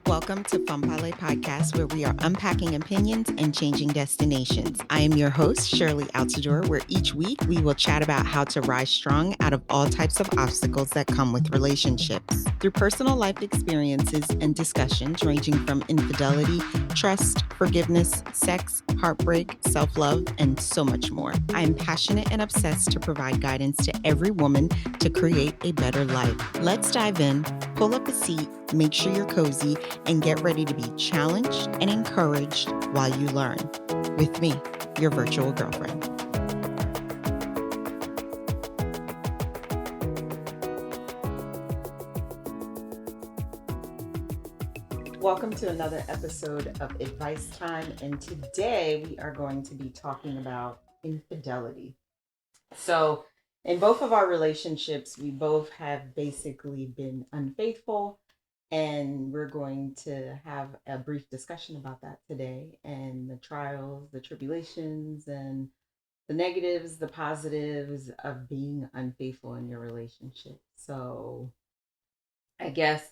Welcome to Fun Parlay Podcast, where we are unpacking opinions and changing destinations. I am your host, Sherley Altador, where each week we will chat about how to rise strong out of all types of obstacles that come with relationships. Through personal life experiences and discussions ranging from infidelity, trust, forgiveness, sex, heartbreak, self-love, and so much more. I am passionate and obsessed to provide guidance to every woman to create a better life. Let's dive in, pull up a seat, make sure you're cozy, and get ready to be challenged and encouraged while you learn. With me, your virtual girlfriend. Welcome to another episode of Advice Time, and today we are going to be talking about infidelity. So, in both of our relationships, we both have basically been unfaithful, and we're going to have a brief discussion about that today, and the trials, the tribulations, and the negatives, the positives of being unfaithful in your relationship. So, I guess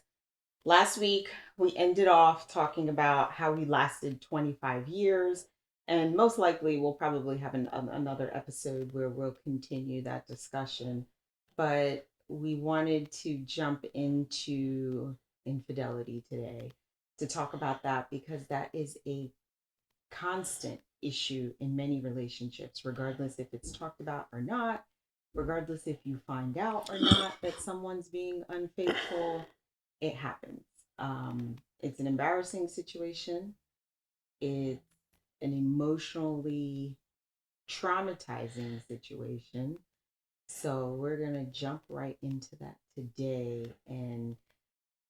last week, we ended off talking about how we lasted 25 years, and most likely we'll probably have another episode where we'll continue that discussion. But we wanted to jump into infidelity today to talk about that because that is a constant issue in many relationships, regardless if it's talked about or not, regardless if you find out or not that someone's being unfaithful. It happens. It's an embarrassing situation. It's an emotionally traumatizing situation. So we're going to jump right into that today and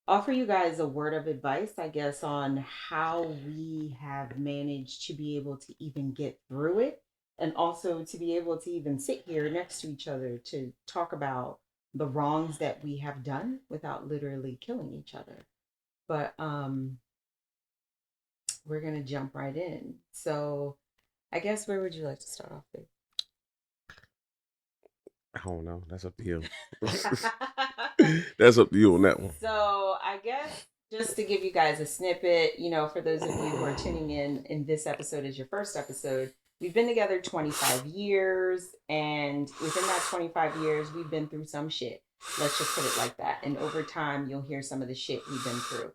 offer you guys a word of advice, I guess, on how we have managed to be able to even get through it, and also to be able to even sit here next to each other to talk about the wrongs that we have done without literally killing each other. But we're going to jump right in. So I guess where would you like to start off with? I don't know. That's up to you. That's up to you on that one. So I guess just to give you guys a snippet, for those of you who are tuning in this episode is your first episode. We've been together 25 years, and within that 25 years, we've been through some shit. Let's just put it like that. And over time, you'll hear some of the shit we've been through.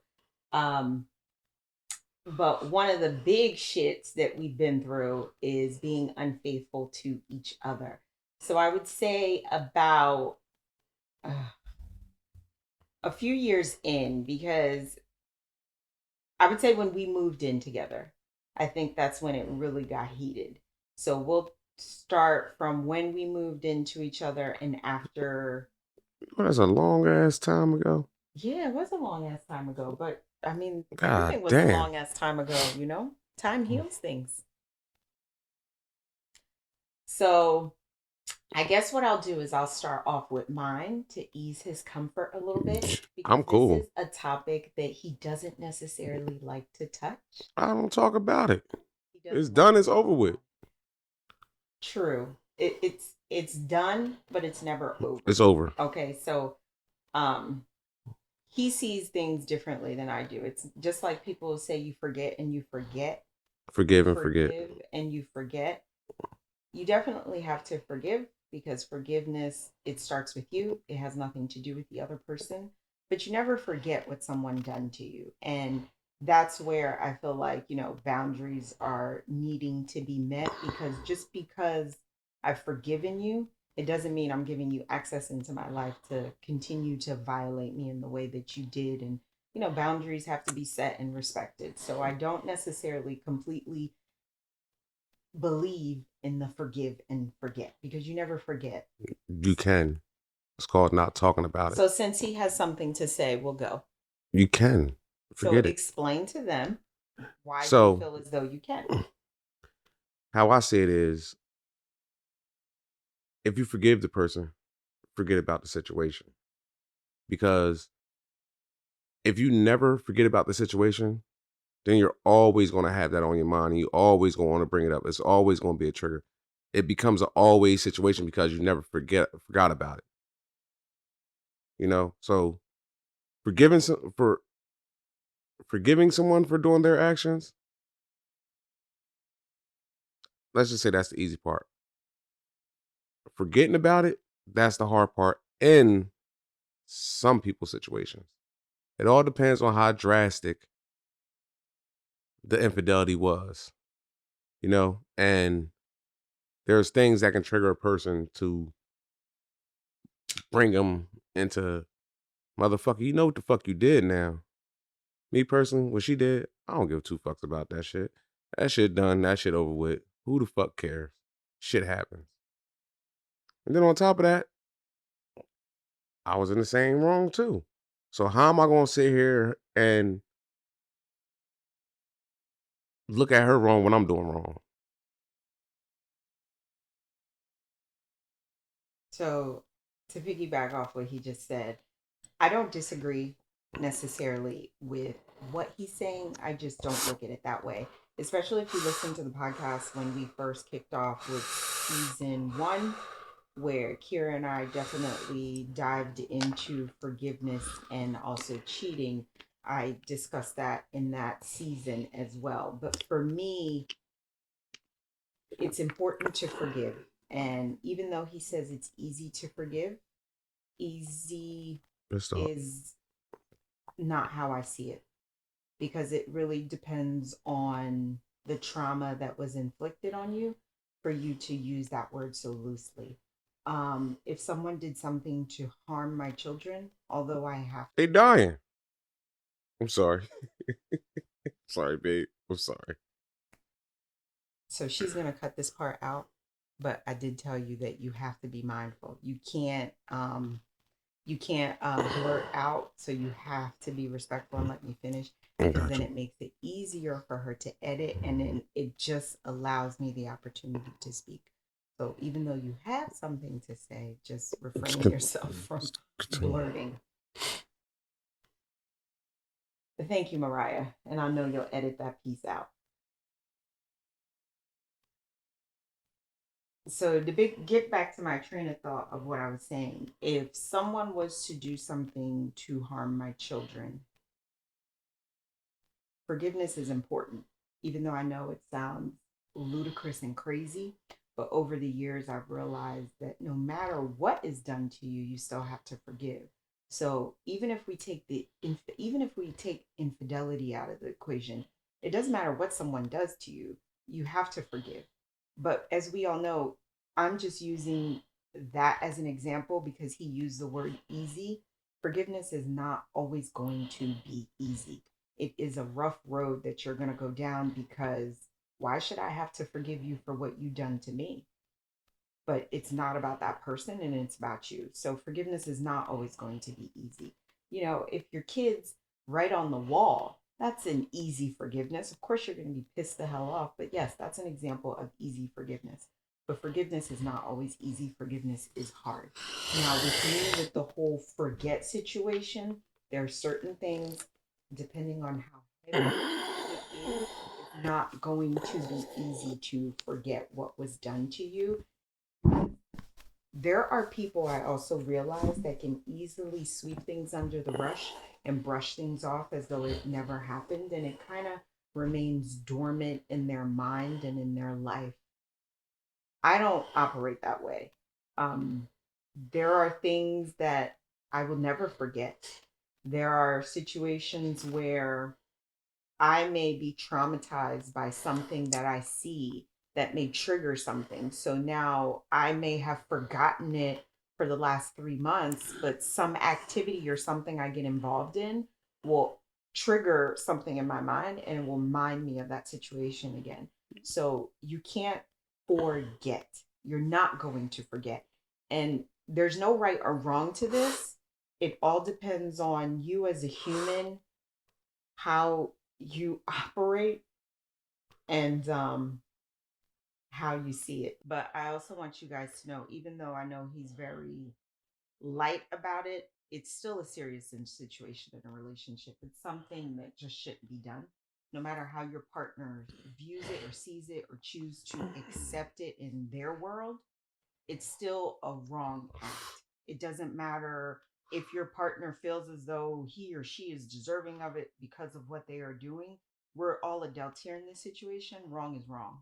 But one of the big shits that we've been through is being unfaithful to each other. So I would say about a few years in, because I would say when we moved in together, I think that's when it really got heated. So we'll start from when we moved into each other and after. Well, that's a long ass time ago. Yeah, it was a long ass time ago, but I mean, God everything was damn. a long ass time ago, Time heals things. So I guess what I'll do is I'll start off with mine to ease his comfort a little bit. Because I'm cool. This is a topic that he doesn't necessarily like to touch. I don't talk about it. It's done. It's over with. True. It's done, but it's never over. It's over. Okay, so he sees things differently than I do. It's just like people say you forget and you forget. Forgive and forget. And you forget. You definitely have to forgive, because forgiveness, it starts with you. It has nothing to do with the other person. But you never forget what someone done to you. And that's where I feel like, boundaries are needing to be met, because just because I've forgiven you, it doesn't mean I'm giving you access into my life to continue to violate me in the way that you did. And, boundaries have to be set and respected. So I don't necessarily completely believe in the forgive and forget, because you never forget. You can. It's called not talking about it. So since he has something to say, we'll go. You can. Forget it. Explain to them why you feel as though you can. How I see it is, if you forgive the person, forget about the situation. Because if you never forget about the situation, then you're always going to have that on your mind. And you always going to want to bring it up. It's always going to be a trigger. It becomes an always situation because you never forgot about it. So forgiving Forgiving someone for doing their actions, let's just say that's the easy part. Forgetting about it, that's the hard part in some people's situations. It all depends on how drastic the infidelity was, and there's things that can trigger a person to bring them into motherfucker. You know what the fuck you did now. Me personally, what she did, I don't give two fucks about that shit. That shit done, that shit over with. Who the fuck cares? Shit happens. And then on top of that, I was in the same wrong too. So how am I gonna sit here and look at her wrong when I'm doing wrong? So, to piggyback off what he just said, I don't disagree necessarily with what he's saying. I just don't look at it that way. Especially if you listen to the podcast when we first kicked off with season one, where Kira and I definitely dived into forgiveness and also cheating. I discussed that in that season as well. But for me, it's important to forgive. And even though he says it's easy to forgive, easy Let's talk. is not how I see it, because it really depends on the trauma that was inflicted on you for you to use that word so loosely. If someone did something to harm my children, although I have, They dying. I'm sorry. Sorry, babe. I'm sorry. so she's gonna cut this part out, but I did tell you that you have to be mindful. You can't blurt out, so you have to be respectful and let me finish, I because got then you. it makes it easier for her to edit, and then it just allows me the opportunity to speak. So even though you have something to say, just refrain yourself from Continue. blurting. But thank you, Mariah, and I know you'll edit that piece out. So get back to my train of thought of what I was saying. If someone was to do something to harm my children, forgiveness is important, even though I know it sounds ludicrous and crazy. But over the years, I've realized that no matter what is done to you, you still have to forgive. So even if we take infidelity out of the equation, it doesn't matter what someone does to you, you have to forgive. But as we all know, I'm just using that as an example because he used the word easy. Forgiveness is not always going to be easy. It is a rough road that you're going to go down, because why should I have to forgive you for what you've done to me? But it's not about that person, and it's about you. So forgiveness is not always going to be easy. If your kids write on the wall, that's an easy forgiveness. Of course, you're going to be pissed the hell off, but yes, that's an example of easy forgiveness. But forgiveness is not always easy. Forgiveness is hard. Now, with me, with the whole forget situation, there are certain things, depending on how heavy it is, it's not going to be easy to forget what was done to you. There are people I also realize that can easily sweep things under the brush and brush things off as though it never happened, and it kind of remains dormant in their mind and in their life. I don't operate that way. Um, there are things that I will never forget. There are situations where I may be traumatized by something that I see that may trigger something. So now I may have forgotten it for the last 3 months, but some activity or something I get involved in will trigger something in my mind and it will remind me of that situation again. So you can't forget. You're not going to forget. And there's no right or wrong to this. It all depends on you as a human, how you operate, and how you see it. But I also want you guys to know, even though I know he's very light about it, it's still a serious situation in a relationship. It's something that just shouldn't be done. No matter how your partner views it or sees it or choose to accept it in their world, it's still a wrong act. It doesn't matter if your partner feels as though he or she is deserving of it because of what they are doing, we're all adults here in this situation. Wrong is wrong.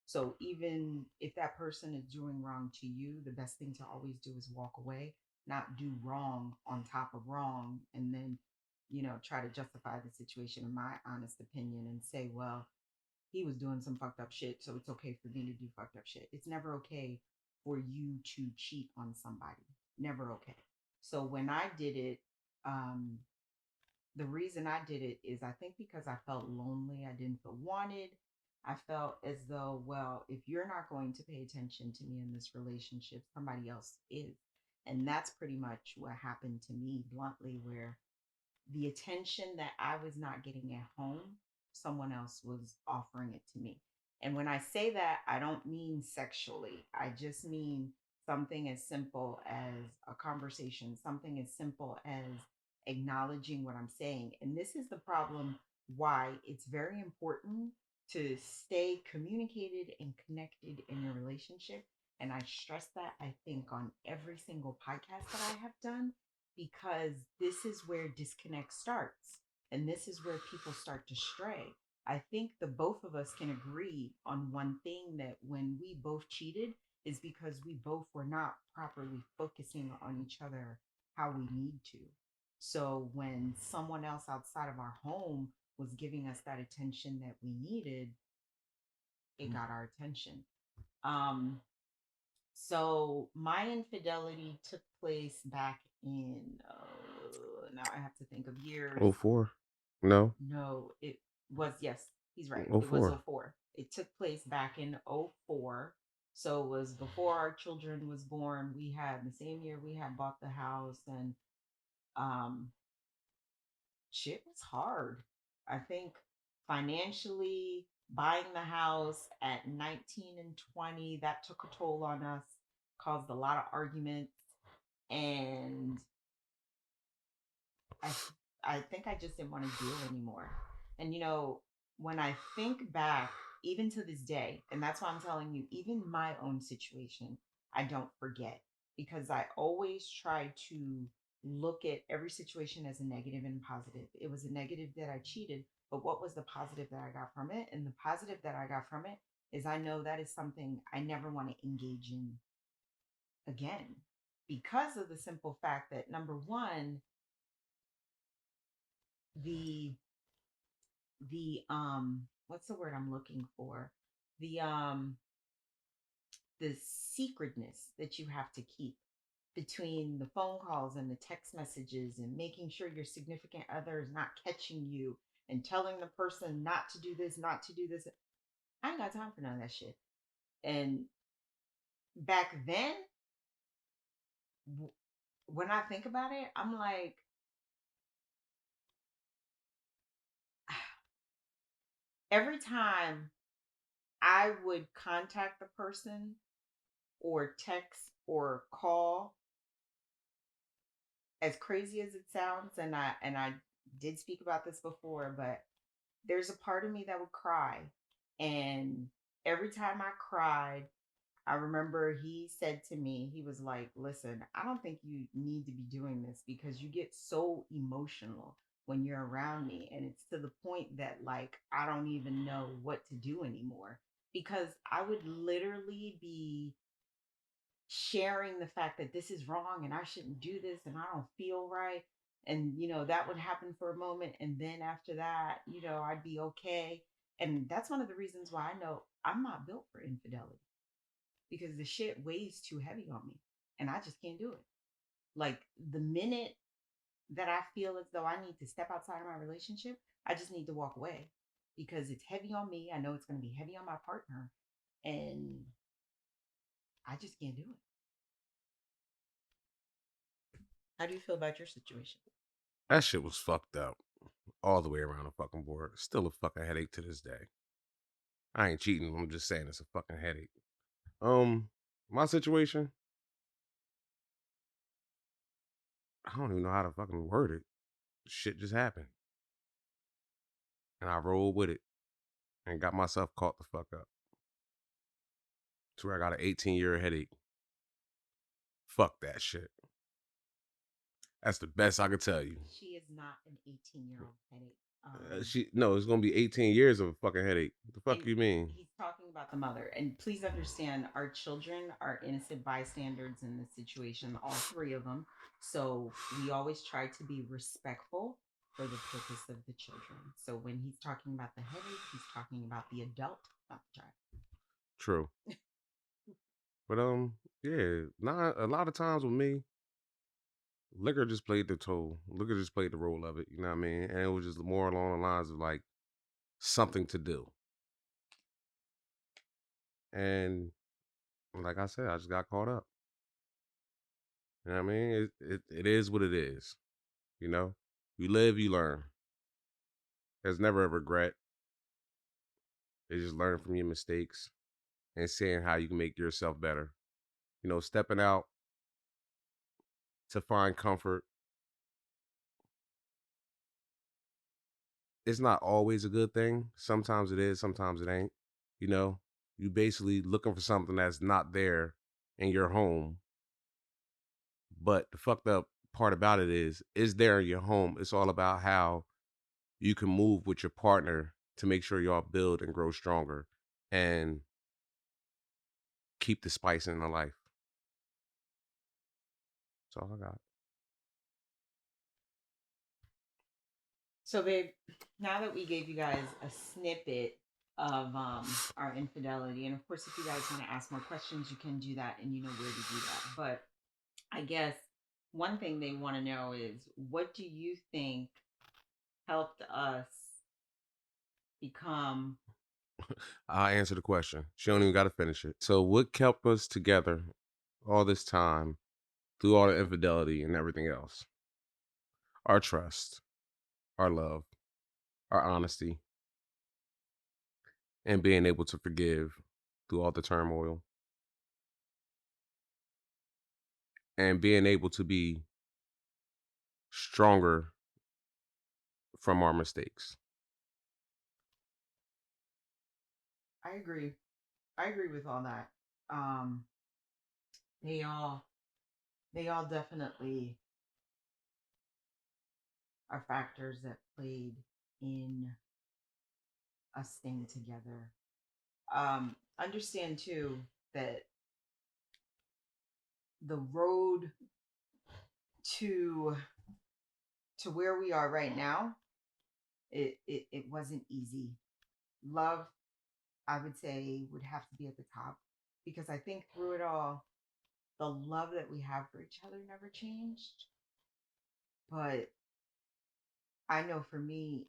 So even if that person is doing wrong to you, the best thing to always do is walk away, not do wrong on top of wrong, and then, try to justify the situation, in my honest opinion, and say, well, he was doing some fucked up shit, so it's okay for me to do fucked up shit. It's never okay for you to cheat on somebody. Never okay. So when I did it, um, the reason I did it is I think because I felt lonely, I didn't feel wanted. I felt as though, well, if you're not going to pay attention to me in this relationship, somebody else is. And that's pretty much what happened to me, bluntly, where the attention that I was not getting at home, someone else was offering it to me. And when I say that, I don't mean sexually. I just mean something as simple as a conversation, something as simple as acknowledging what I'm saying. And this is the problem why it's very important to stay communicated and connected in your relationship. And I stress that, I think, on every single podcast that I have done, because this is where disconnect starts and this is where people start to stray. I think the both of us can agree on one thing, that when we both cheated is because we both were not properly focusing on each other how we need to. So when someone else outside of our home was giving us that attention that we needed, it got our attention. Um, so my infidelity took place back in, now I have to think of years. Oh four? No. No, it was, yes, he's right. Oh It was four. '04. It took place back in '04. So it was before our children was born. We had the same year we had bought the house, and um shit was hard. I think financially, buying the house at 19 and 20, that took a toll on us, caused a lot of arguments. And I, I think I just didn't want to deal anymore. And, when I think back, even to this day, and that's why I'm telling you, even my own situation, I don't forget, because I always try to look at every situation as a negative and positive. It was a negative that I cheated, but what was the positive that I got from it? And the positive that I got from it is I know that is something I never want to engage in again, because of the simple fact that, number one, the what's the word I'm looking for? The um the secretness that you have to keep between the phone calls and the text messages, and making sure your significant other is not catching you and telling the person not to do this, not to do this. I ain't got time for none of that shit. And back then, when I think about it, I'm like, every time I would contact the person or text or call, as crazy as it sounds, and I did speak about this before, but there's a part of me that would cry. And every time I cried, I remember he said to me, he was like, listen, I don't think you need to be doing this, because you get so emotional when you're around me. And it's to the point that, like, I don't even know what to do anymore, because I would literally be sharing the fact that this is wrong and I shouldn't do this and I don't feel right. And, that would happen for a moment. And then after that, I'd be okay. And that's one of the reasons why I know I'm not built for infidelity, because the shit weighs too heavy on me and I just can't do it. Like, the minute that I feel as though I need to step outside of my relationship, I just need to walk away, because it's heavy on me. I know it's going to be heavy on my partner, and I just can't do it. How do you feel about your situation? That shit was fucked up. All the way around the fucking board. Still a fucking headache to this day. I ain't cheating. I'm just saying it's a fucking headache. My situation, I don't even know how to fucking word it. Shit just happened. And I rolled with it and got myself caught the fuck up. To where I got an 18-year headache. Fuck that shit. That's the best I could tell you. She is not an 18-year-old headache. No, it's gonna be 18 years of a fucking headache. What the fuck And you mean? he's talking about the mother. And please understand, our children are innocent bystanders in this situation, all three of them. So we always try to be respectful for the purpose of the children. So when he's talking about the headache, he's talking about the adult, not the child. True. But yeah, not a lot of times with me, liquor just played the toll. Liquor just played the role of it. You know what I mean? And it was just more along the lines of like something to do. And like I said, I just got caught up. You know what I mean? It is what it is. You know, you live, you learn. There's never a regret. It's just learning from your mistakes and seeing how you can make yourself better. You know, stepping out to find comfort. It's not always a good thing. Sometimes it is, sometimes it ain't. You know, you basically looking for something that's not there in your home. But the fucked up part about it is there in your home. It's all about how you can move with your partner to make sure y'all build and grow stronger and keep the spice in the life. That's all I got. So, babe, now that we gave you guys a snippet of our infidelity, and of course, if you guys want to ask more questions, you can do that, and you know where to do that. But I guess one thing they want to know is, what do you think helped us become? I'll answer the question. She don't even got to finish it. So, what kept us together all this time through all the infidelity and everything else? Our trust, our love, our honesty, and being able to forgive through all the turmoil, and being able to be stronger from our mistakes. I agree. I agree with all that. Um, they all they all definitely are factors that played in us staying together. Understand too that the road to where we are right now, it wasn't easy. Love, I would say, would have to be at the top, because I think through it all, the love that we have for each other never changed. But I know for me,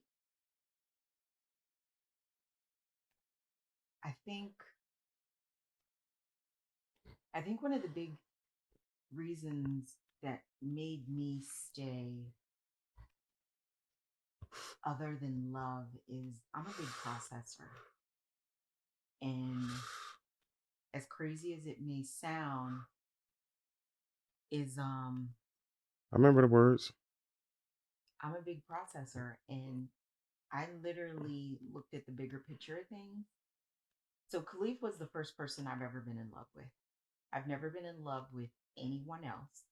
I think one of the big reasons that made me stay, other than love, is I'm a big processor. And as crazy as it may sound, is I remember the words. I'm a big processor, and I literally looked at the bigger picture of things. So Kalief was the first person I've ever been in love with. I've never been in love with anyone else.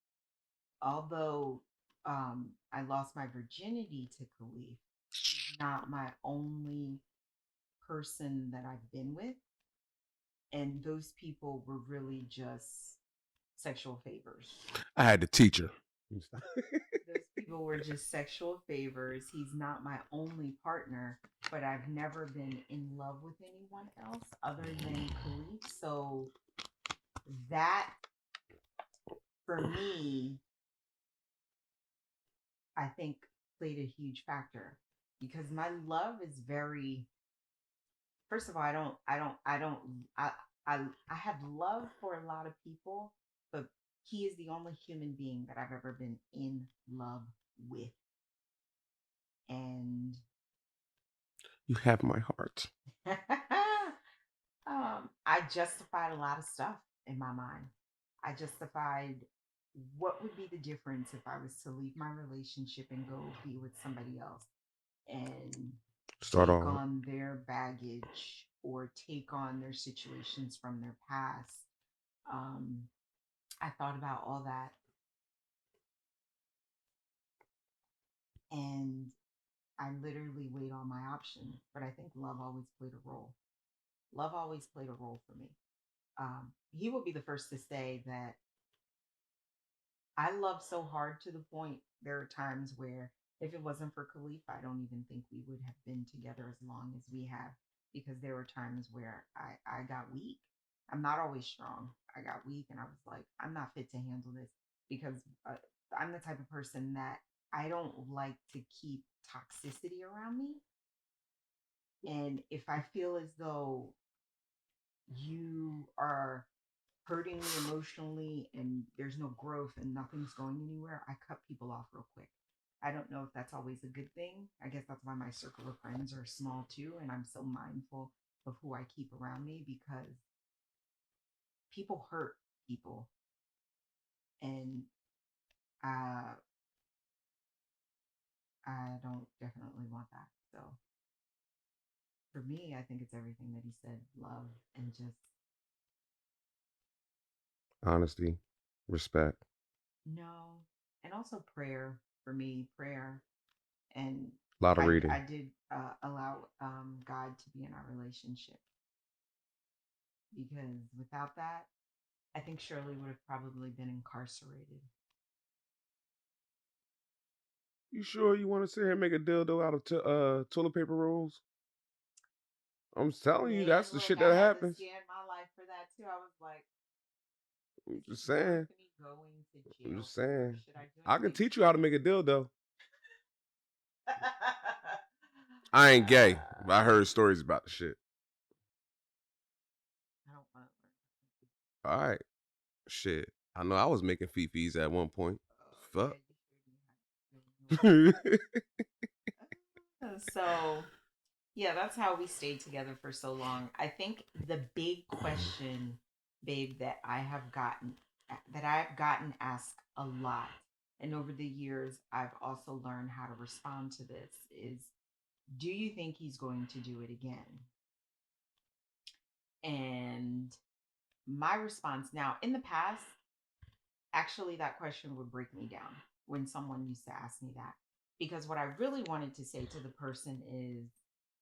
Although I lost my virginity to Kalief, he's not my only person that I've been with. And those people were really just sexual favors. I had to teach her. Those people were just sexual favors. He's not my only partner, but I've never been in love with anyone else other than Khalif. So that, for me, I think played a huge factor, because my love is very, first of all, I, I have love for a lot of people, but he is the only human being that I've ever been in love with. And You have my heart. I justified a lot of stuff in my mind. I justified what would be the difference if I was to leave my relationship and go be with somebody else and Start take on. on their baggage or take on their situations from their past. Um, I thought about all that. And I literally weighed all my options, but I think love always played a role. Love always played a role for me. He will be the first to say that I love so hard to the point there are times where if it wasn't for Kalief, I don't even think we would have been together as long as we have because there were times where I got weak. I'm not always strong. I got weak and I was like, I'm not fit to handle this because I'm the type of person that I don't like to keep toxicity around me. And if I feel as though you are hurting me emotionally and there's no growth and nothing's going anywhere, I cut people off real quick. I don't know if that's always a good thing. I guess that's why my circle of friends are small too. And I'm so mindful of who I keep around me because people hurt people. And uh, I don't definitely want that. So for me, I think it's everything that he said, love and just Honesty, respect, no. And also prayer for me, prayer. And a lot of I reading. did allow God to be in our relationship because without that, I think Shirley would have probably been incarcerated. You sure you want to sit here and make a dildo out of toilet paper rolls? I'm telling you, Man, that's the look, shit I that had to happens. scan my life for that too. I was like, I'm is just this saying. worth me going to I'm jail just for? saying. Should I do I can anything? teach you how to make a dildo. uh, I ain't gay, but I heard stories about the shit. I don't want to All right, shit. I know I was making fifis at one point. learn. Oh, yeah, Fuck. you showed me how to do it. So, yeah, that's how we stayed together for so long. I think the big question, babe, that I've gotten asked a lot, and over the years I've also learned how to respond to this is, do you think he's going to do it again? And my response now, in the past, actually that question would break me down when someone used to ask me that. Because what I really wanted to say to the person is,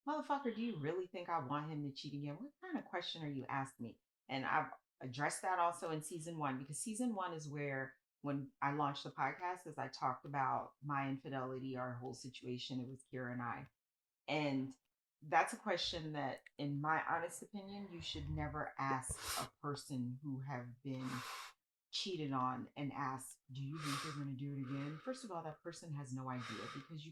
motherfucker, do you really think I want him to cheat again? What kind of question are you asking me? And I've addressed that also in season one, because season one is where when I launched the podcast, as I talked about my infidelity, our whole situation, it was Kira and I. And that's a question that, in my honest opinion, you should never ask a person who have been cheated on and ask, do you think they're going to do it again? First of all, that person has no idea because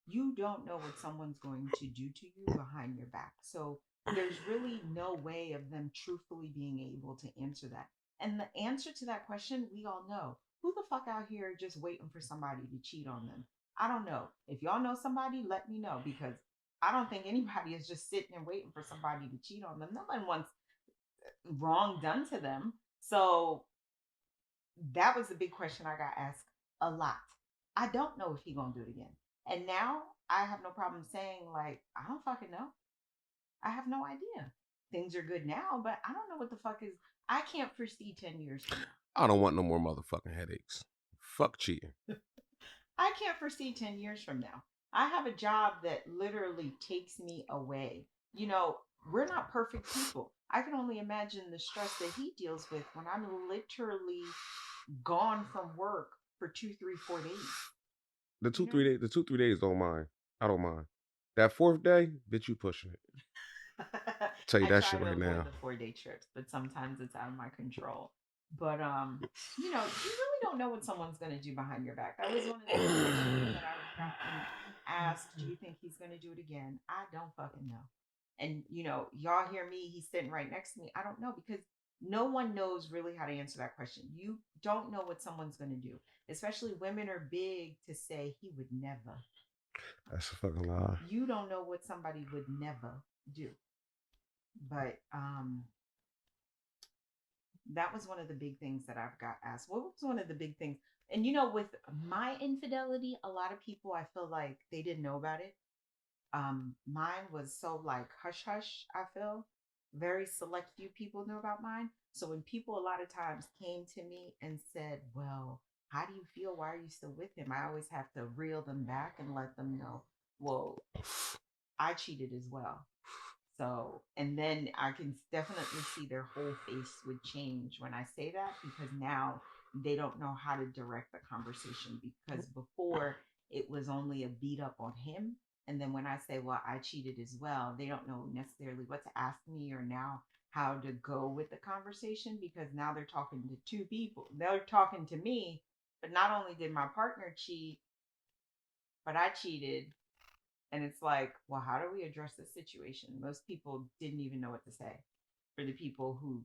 you don't know what someone's going to do to you behind your back. So there's really no way of them truthfully being able to answer that. And the answer to that question, we all know. Who the fuck out here just waiting for somebody to cheat on them? I don't know. If y'all know somebody, let me know because I don't think anybody is just sitting and waiting for somebody to cheat on them. No one wants wrong done to them. So that was the big question I got asked a lot. I don't know if he gonna do it again. And now I have no problem saying like, I don't fucking know. I have no idea. Things are good now, but I don't know what the fuck is. I can't foresee 10 years from now. I don't want no more motherfucking headaches. Fuck cheating. I can't foresee 10 years from now. I have a job that literally takes me away. You know, we're not perfect people. I can only imagine the stress that he deals with when I'm literally gone from work for 2, 3, 4 days. The You two know, three days. The 2 3 days don't mind. I don't mind. That fourth day, bitch, you pushing it. Tell you I that try shit to right avoid now. the 4 day trips, but sometimes it's out of my control. But you know, you really don't know what someone's gonna do behind your back. That was one of the big questions that I've gotten asked. Do you think he's gonna do it again? I don't fucking know. And you know, y'all hear me, he's sitting right next to me. I don't know because no one knows really how to answer that question. You don't know what someone's gonna do. Especially women are big to say he would never. That's a fucking lie. You don't know what somebody would never do. But that was one of the big things that I've got asked. What was one of the big things? And you know, with my infidelity, a lot of people I feel like they didn't know about it. Mine was so like hush hush, I feel. Very select few people knew about mine. So when people a lot of times came to me and said, well, how do you feel? Why are you still with him? I always have to reel them back and let them know, well, I cheated as well. So, and then I can definitely see their whole face would change when I say that, because now they don't know how to direct the conversation, because before it was only a beat up on him. And then when I say, well, I cheated as well, they don't know necessarily what to ask me or now how to go with the conversation, because now they're talking to two people. They're talking to me, but not only did my partner cheat, but I cheated. And it's like, well, how do we address this situation? Most people didn't even know what to say, for the people who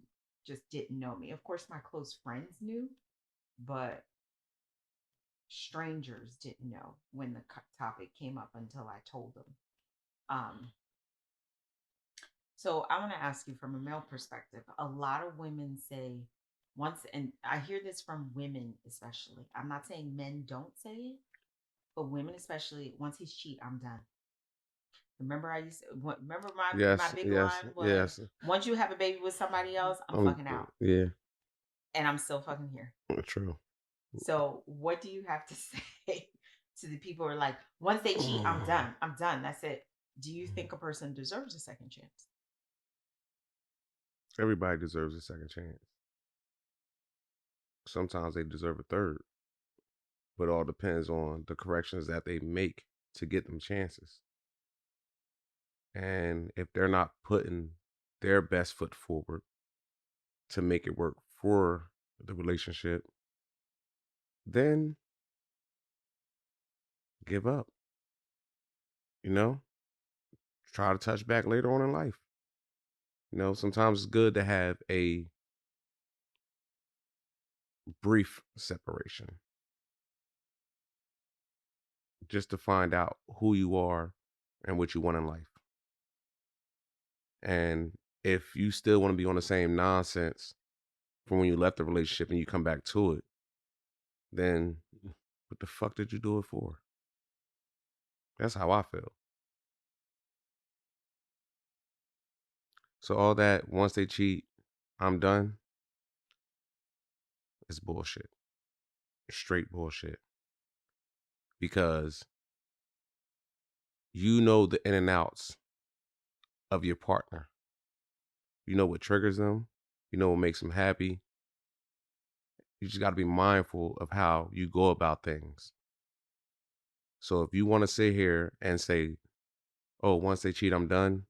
just didn't know me. Of course, my close friends knew, but strangers didn't know when the topic came up until I told them. Um, so I want to ask you from a male perspective. A lot of women say once, and I hear this from women especially. I'm not saying men don't say it, but women especially, once he's cheat, I'm done. Remember, I used to, remember my Yes, big yes, line was, yes. once you have a baby with somebody else, I'm fucking out, Yeah, and I'm still fucking here. true. So, what do you have to say to the people who are like, once they cheat, I'm done. I'm done. That's it. Do you think a person deserves a second chance? Everybody deserves a second chance. Sometimes they deserve a third, but it all depends on the corrections that they make to get them chances. And if they're not putting their best foot forward to make it work for the relationship, then give up. You know, try to touch back later on in life. Sometimes it's good to have a brief separation just to find out who you are and what you want in life. And if you still want to be on the same nonsense from when you left the relationship and you come back to it, then what the fuck did you do it for? That's how I feel. So all that, once they cheat, I'm done, it's bullshit. Straight bullshit. Because you know the in and outs of your partner. You know what triggers them. You know what makes them happy. You just got to be mindful of how you go about things. So if you want to sit here and say, oh, once they cheat, I'm done,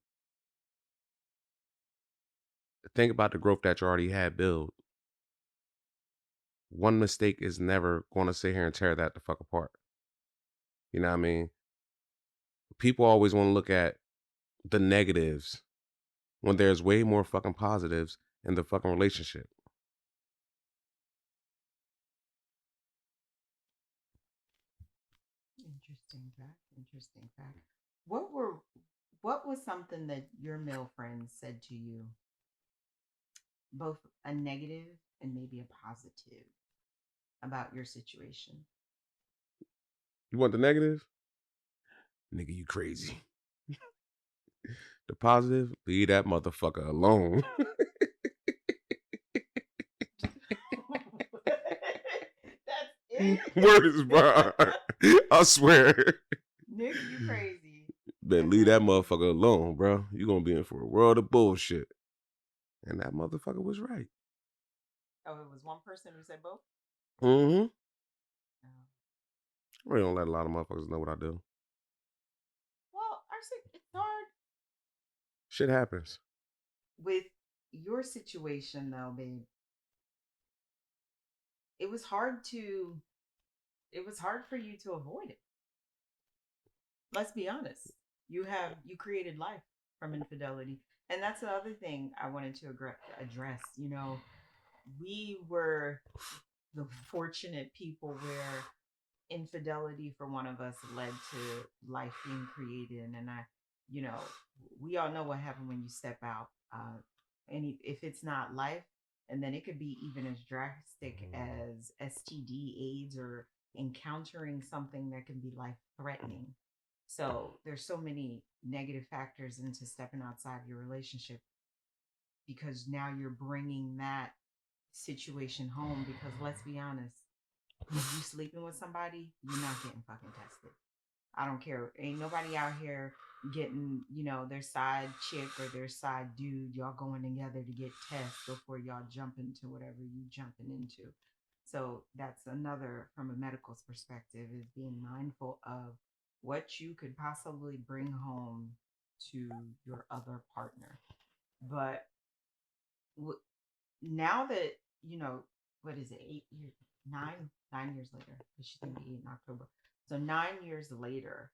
think about the growth that you already had built. One mistake is never going to sit here and tear that the fuck apart. You know what I mean? People always want to look at the negatives when there's way more fucking positives in the fucking relationship. Interesting fact. Interesting fact. What were what was something that your male friends said to you, both a negative and maybe a positive, about your situation? You want the negative? Nigga, you crazy. The positive, leave that motherfucker alone. That's it. Word is bond. I swear. Nigga, you crazy. Man, And leave that then, motherfucker alone, bro. You gonna be in for a world of bullshit. And that motherfucker was right. oh, it was one person who said both? Mm-hmm. Oh. I really don't let a lot of motherfuckers know what I do. Well, it's hard Shit happens. with your situation though, babe. It was hard to it was hard for you to avoid it. Let's be honest. You created life from infidelity. And that's the other thing I wanted to address. We were the fortunate people where infidelity for one of us led to life being created. And you know we all know what happened when you step out, and if it's not life, and then it could be even as drastic as STD, AIDS, or encountering something that can be life threatening. So there's so many negative factors into stepping outside your relationship, because now you're bringing that situation home. Because let's be honest, If you sleeping with somebody, you're not getting fucking tested. I don't care. Ain't nobody out here getting, their side chick or their side dude. Y'all going together to get tests before y'all jump into whatever you jumping into. So that's another, from a medical perspective, is being mindful of what you could possibly bring home to your other partner. But now that, what is it, 8 years, 9 years later, because she's going to be 8 in October. So 9 years later,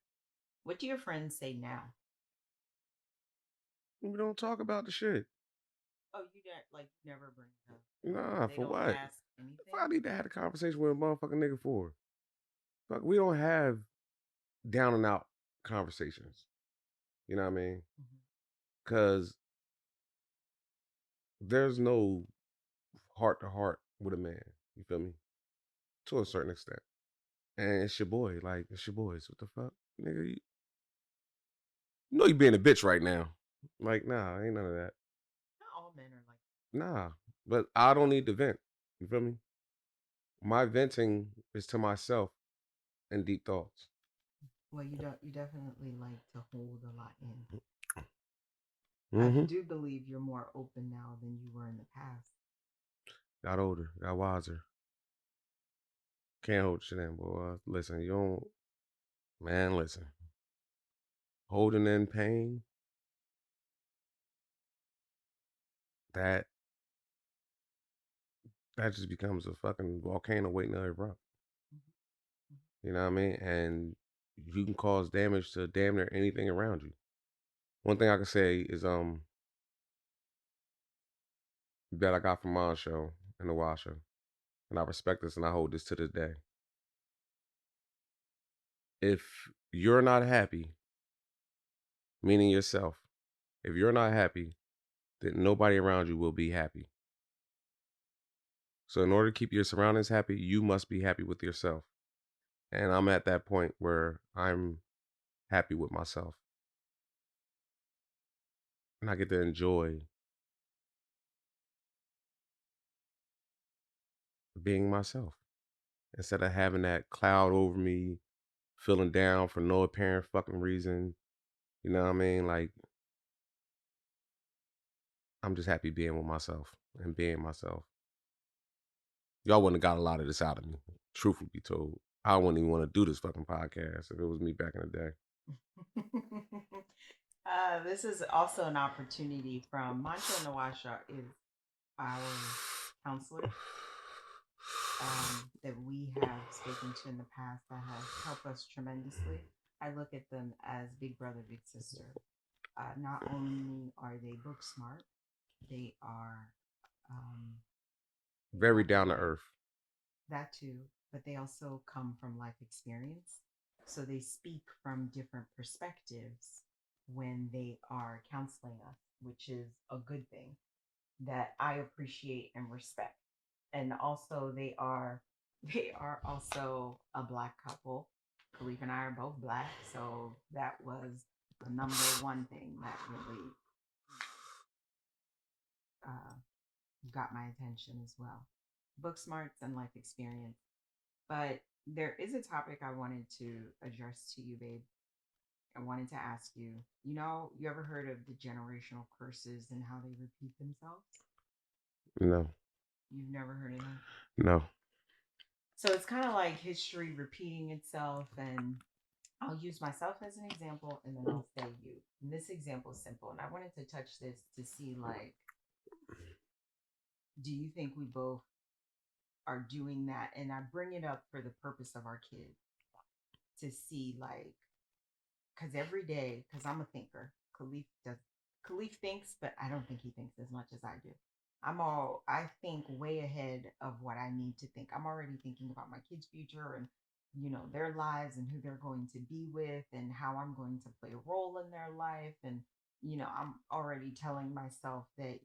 what do your friends say now? We don't talk about the shit. Oh, you never bring it up. Nah, They for don't what? ask If I anything. need to have a conversation with a motherfucking nigga for, fuck, we don't have down and out conversations. You know what I mean? Mm-hmm. Because there's no heart to heart with a man. You feel me? To a certain extent. And it's your boy. Like, it's your boys. What the fuck? Nigga, you know you being a bitch right now. Like, nah, ain't none of that. Not all men are like. Nah. But I don't need to vent. You feel me? My venting is to myself and deep thoughts. Well, you don't. You definitely like to hold a lot in. I Mm-hmm. do believe you're more open now than you were in the past. Got older, got wiser. Can't hold shit in, boy. Listen, you don't, man, listen. Holding in pain, that that just becomes a fucking volcano waiting to erupt. Mm-hmm. You know what I mean? And you can cause damage to damn near anything around you. One thing I can say is that I got from my show and the washer. And I respect this and I hold this to this day. If you're not happy, meaning yourself, if you're not happy, then nobody around you will be happy. So in order to keep your surroundings happy, you must be happy with yourself. And I'm at that point where I'm happy with myself. And I get to enjoy being myself instead of having that cloud over me, feeling down for no apparent fucking reason. You know what I mean? Like, I'm just happy being with myself and being myself. Y'all wouldn't have got a lot of this out of me, truthfully be told. I wouldn't even want to do this fucking podcast if it was me back in the day. This is also an opportunity from Mantra Nawasha is our counselor that we have spoken to in the past that have helped us tremendously. I look at them as big brother, big sister. Not only are they book smart, they are Very down to earth. that too, but they also come from life experience. So they speak from different perspectives when they are counseling us, which is a good thing that I appreciate and respect. And also they are also a black couple. Kalief and I are both black, so that was the number one thing that really uh, got my attention as well. Book smarts and life experience. But there is a topic I wanted to address to you, babe. I wanted to ask you, you ever heard of the generational curses and how they repeat themselves? No. You've never heard of that? No. So it's kind of like history repeating itself. And I'll use myself as an example and then I'll say you. And this example is simple. And I wanted to touch this to see, like, do you think we both are doing that? And I bring it up for the purpose of our kids to see, like, because every day, because I'm a thinker, Kalief thinks, but I don't think he thinks as much as I do. I think way ahead of what I need to think. I'm already thinking about my kids' future and, their lives and who they're going to be with and how I'm going to play a role in their life. And, I'm already telling myself that,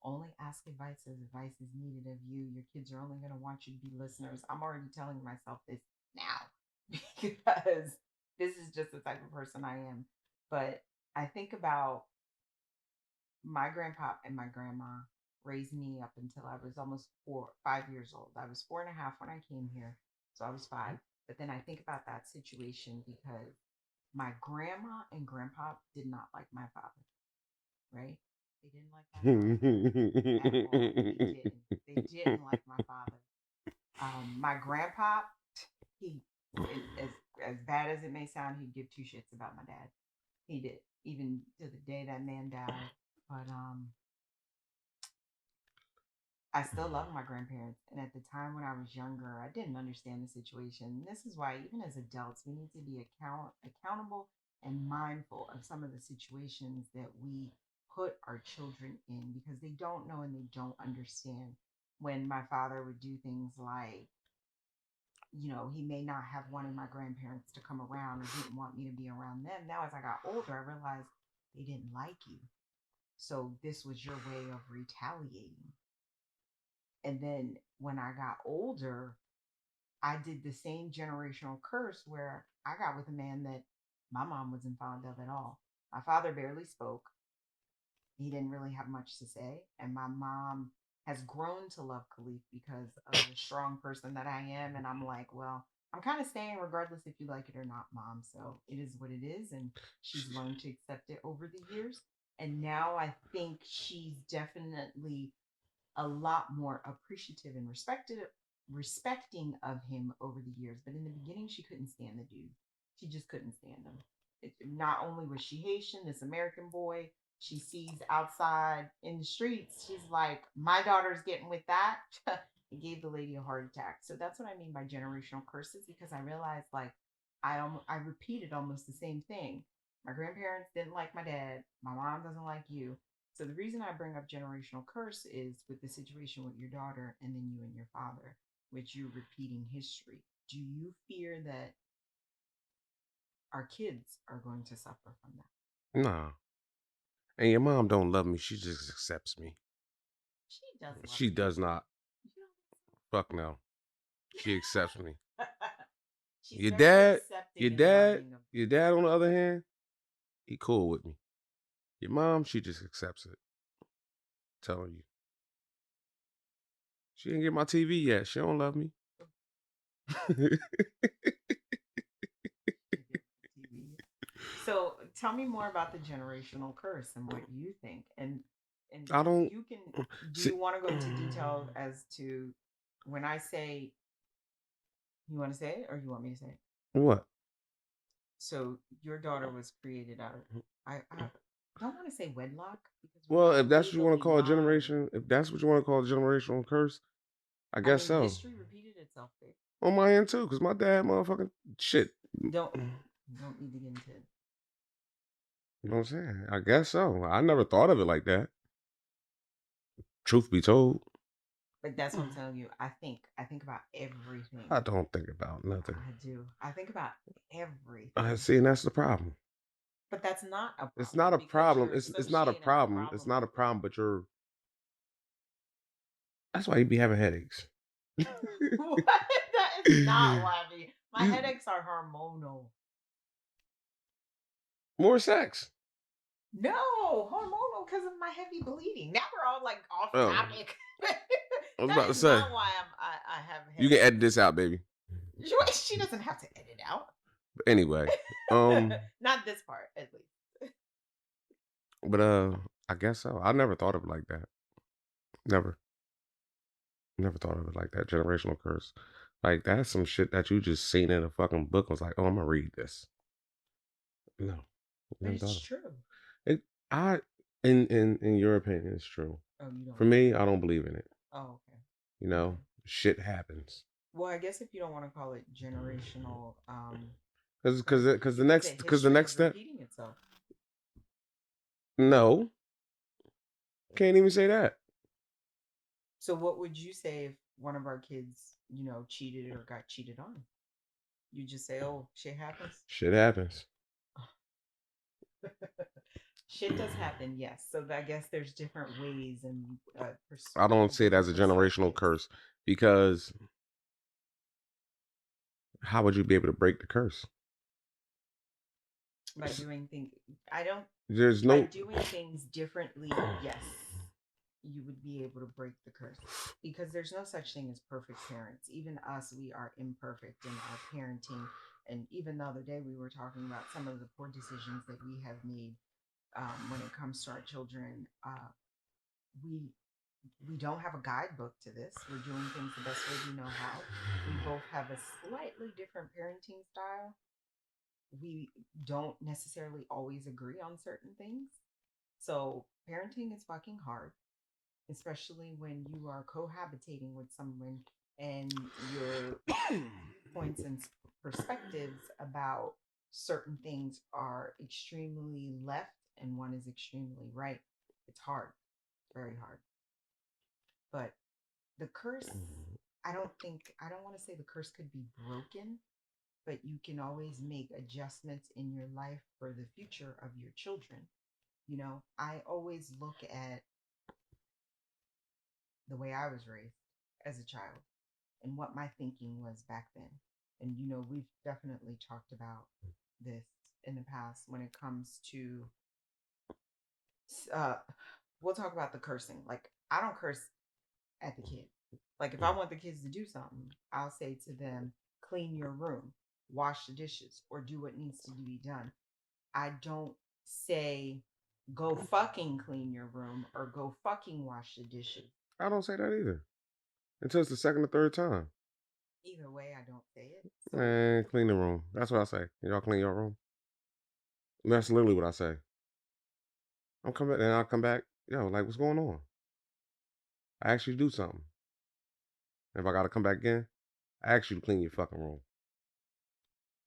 only ask advice as advice is needed of you. Your kids are only going to want you to be listeners. I'm already telling myself this now because this is just the type of person I am. But I think about my grandpa and my grandma. raised me up until I was almost 5 years old. I was 4.5 when I came here, so I was 5. But then I think about that situation because my grandma and grandpa did not like my father, right? They didn't like my father at all. They didn't like my father. My grandpa, he, as bad as it may sound, he'd give two shits about my dad. He did, even to the day that man died. But I still love my grandparents. And at the time when I was younger, I didn't understand the situation. This is why, even as adults, we need to be accountable and mindful of some of the situations that we put our children in because they don't know and they don't understand. When my father would do things like, he may not have wanted my grandparents to come around or didn't want me to be around them. Now, as I got older, I realized they didn't like you. So this was your way of retaliating. And then when I got older, I did the same generational curse where I got with a man that my mom wasn't fond of at all. My father barely spoke. He didn't really have much to say. And my mom has grown to love Kalief because of the strong person that I am. And I'm like, well, I'm kind of staying regardless if you like it or not, mom. So it is what it is. And she's learned to accept it over the years. And now I think she's definitely a lot more appreciative and respecting of him over the years. But in the beginning, she couldn't stand the dude. She just couldn't stand him. Not only was she Haitian, this American boy, she sees outside in the streets, she's like, my daughter's getting with that. It gave the lady a heart attack. So that's what I mean by generational curses because I realized like I repeated almost the same thing. My grandparents didn't like my dad. My mom doesn't like you. So the reason I bring up generational curse is with the situation with your daughter and then you and your father, which you're repeating history. Do you fear that our kids are going to suffer from that? Nah. And your mom don't love me. She just accepts me. She does love She you. does not. You Fuck no. She accepts me. She's Your very dad, your accepting and dad, loving of your dad on the other hand, he cool with me. Your mom, she just accepts it. Telling you. She didn't get my TV yet. She don't love me. TV. So tell me more about the generational curse and what you think. And I don't you can do see you want to go into detail as to when I say you want to say it or you want me to say it? what. So your daughter was created out of I don't want to say wedlock because Well, if wedlock that's what you want to legally call a mine. generation, if that's what you want to call a generational curse, I I guess mean so. history repeated itself, babe. On my end too, because my dad motherfucking shit. Don't don't need to get into it. You know what I'm saying? I guess so. I never thought of it like that. Truth be told, But that's what I'm telling you. I think about everything. I don't think about nothing. I do. I think about everything. I see, and that's the problem. But that's not a It's problem not a because problem. you're It's not a associating a problem. It's problem not a with it. problem. But you're. That's why you be having headaches. What? That is not why my You headaches are hormonal. more sex. No, hormonal because of my heavy bleeding. Now we're all like off Oh, topic. I was That about to is say. not why I have You can headaches. edit this out, baby. She doesn't have to edit out. But anyway, Not this part, at least. but I guess so. I never thought of it like that. Never, never thought of it like that. Generational curse. Like that's some shit that you just seen in a fucking book. And was like, oh, I'm gonna read this. No, But never thought it's of true. it. I, in your opinion, it's true. Oh, you don't For believe me, it? I don't believe in it. Oh, okay. You know, Okay. shit happens. Well, I guess if you don't want to call it generational, Because you could say the history next is step. repeating itself. No, can't even say that. So, what would you say if one of our kids, cheated or got cheated on? You just say, "Oh, shit happens." Shit happens. Shit does happen, yes. So I guess there's different ways and I don't see it different as a generational perspectives curse because how would you be able to break the curse? by doing things. I don't There's by no. doing things differently. Yes, you would be able to break the curse, because there's no such thing as perfect parents. Even us, we are imperfect in our parenting. And even the other day, we were talking about some of the poor decisions that we have made when it comes to our children. We we don't have a guidebook to this. We're doing things the best way we know how. We both have a slightly different parenting style. We don't necessarily always agree on certain things. So parenting is fucking hard, especially when you are cohabitating with someone and your viewpoints and perspectives about certain things are extremely left and one is extremely right. It's hard, very hard. But the curse, I don't want to say the curse could be broken, but you can always make adjustments in your life for the future of your children. I always look at the way I was raised as a child and what my thinking was back then. And, we've definitely talked about this in the past when it comes to, uh, we'll talk about the cursing. Like, I don't curse at the kids. Like, if I want the kids to do something, I'll say to them, clean your room, wash the dishes, or do what needs to be done. I don't say, go fucking clean your room or go fucking wash the dishes. I don't say that either until it's the second or third time. Either way, I don't say it. So, Man, clean the room. That's what I say. Y'all clean your room. And that's literally what I say. I'm coming back, and I'll come back. Yo, like, what's going on? I asked you to do something. If I gotta come back again, I ask you to clean your fucking room.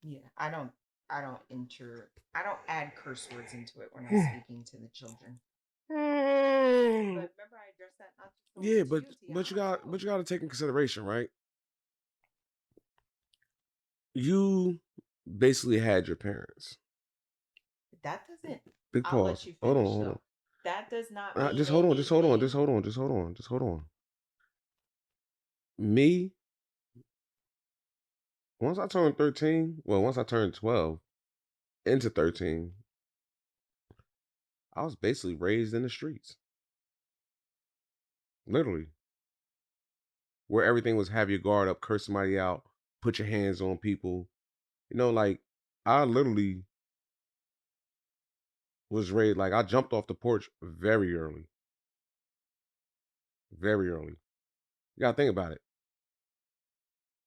yeah, I don't add curse words into it when I'm speaking to the children. But remember, I addressed that not just only Yeah, to you, Tiana, but too. you got to take in consideration, right? You basically had your parents. That doesn't. Big I'll let pause. you Hold on, finish hold though. on. That does not mean Just hold on, just hold on, just anything. hold on, just hold on, just hold on, just hold on. Me, once I turned 13, well, once I turned 12 into 13, I was basically raised in the streets. Literally. Where everything was have your guard up, curse somebody out, put your hands on people. Like I literally was raised, like I jumped off the porch very early. Very early. You gotta think about it.